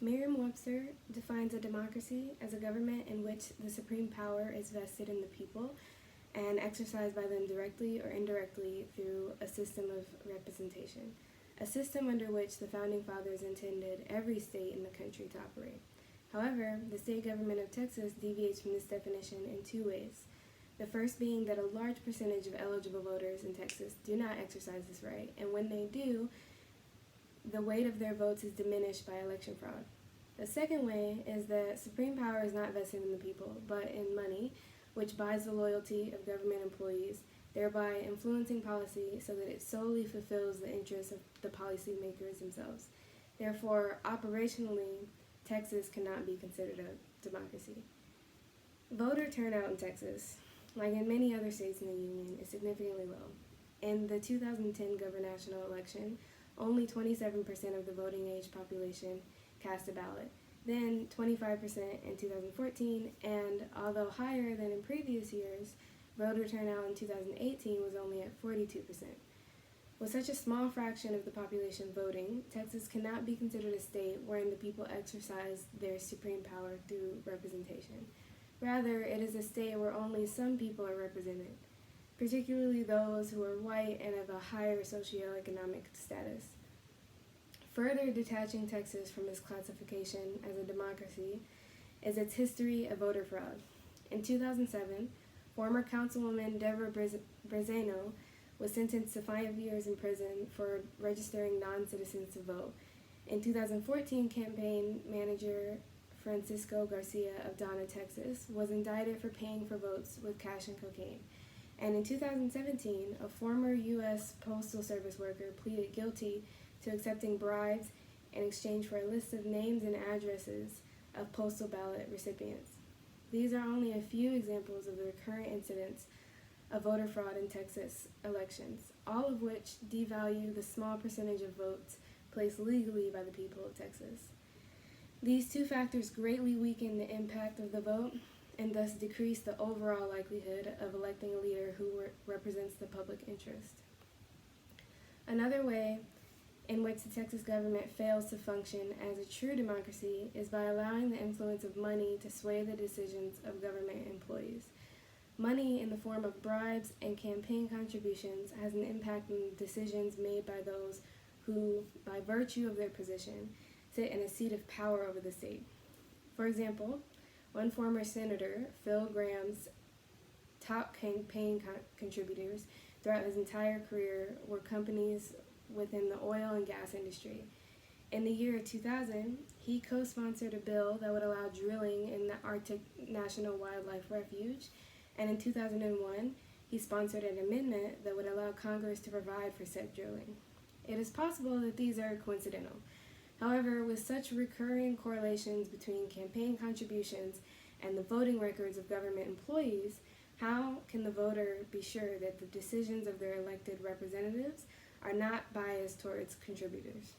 Merriam-Webster defines a democracy as a government in which the supreme power is vested in the people and exercised by them directly or indirectly through a system of representation, a system under which the Founding Fathers intended every state in the country to operate. However, the state government of Texas deviates from this definition in two ways. The first being that a large percentage of eligible voters in Texas do not exercise this right, and when they do, the weight of their votes is diminished by election fraud. The second way is that supreme power is not vested in the people, but in money, which buys the loyalty of government employees, thereby influencing policy so that it solely fulfills the interests of the policymakers themselves. Therefore, operationally, Texas cannot be considered a democracy. Voter turnout in Texas, like in many other states in the Union, is significantly low. In the 2010 gubernatorial election, only 27% of the voting age population cast a ballot, then 25% in 2014, and although higher than in previous years, voter turnout in 2018 was only at 42%. With such a small fraction of the population voting, Texas cannot be considered a state wherein the people exercise their supreme power through representation. Rather, it is a state where only some people are represented, particularly those who are white and of a higher socioeconomic status. Further detaching Texas from its classification as a democracy is its history of voter fraud. In 2007, former Councilwoman Deborah Brazano was sentenced to 5 years in prison for registering non-citizens to vote. In 2014, campaign manager Francisco Garcia of Donna, Texas, was indicted for paying for votes with cash and cocaine. And in 2017, a former U.S. Postal Service worker pleaded guilty to accepting bribes in exchange for a list of names and addresses of postal ballot recipients. These are only a few examples of the recurrent incidents of voter fraud in Texas elections, all of which devalue the small percentage of votes placed legally by the people of Texas. These two factors greatly weaken the impact of the vote and thus decrease the overall likelihood of electing a leader who represents the public interest. Another way in which the Texas government fails to function as a true democracy is by allowing the influence of money to sway the decisions of government employees. Money in the form of bribes and campaign contributions has an impact on decisions made by those who, by virtue of their position, sit in a seat of power over the state. For example, one former senator, Phil Graham's top campaign contributors throughout his entire career were companies within the oil and gas industry. In the year 2000, he co-sponsored a bill that would allow drilling in the Arctic National Wildlife Refuge, and in 2001, he sponsored an amendment that would allow Congress to provide for said drilling. It is possible that these are coincidental. However, with such recurring correlations between campaign contributions and the voting records of government employees, how can the voter be sure that the decisions of their elected representatives are not biased towards contributors?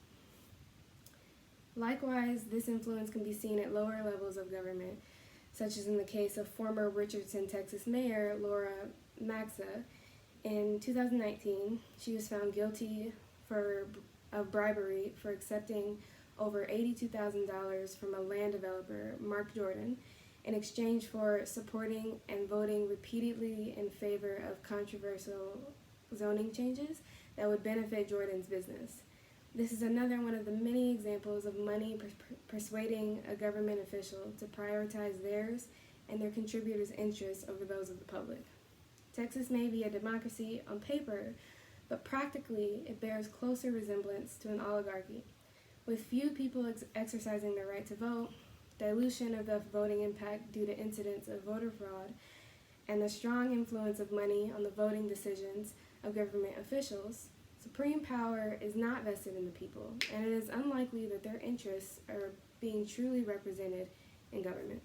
Likewise, this influence can be seen at lower levels of government, such as in the case of former Richardson, Texas Mayor Laura Maxa. In 2019, she was found guilty of bribery for accepting over $82,000 from a land developer, Mark Jordan, in exchange for supporting and voting repeatedly in favor of controversial zoning changes that would benefit Jordan's business. This is another one of the many examples of money persuading a government official to prioritize theirs and their contributors' interests over those of the public. Texas may be a democracy on paper, but practically it bears closer resemblance to an oligarchy. With few people exercising their right to vote, dilution of the voting impact due to incidents of voter fraud, and the strong influence of money on the voting decisions of government officials, supreme power is not vested in the people, and it is unlikely that their interests are being truly represented in government.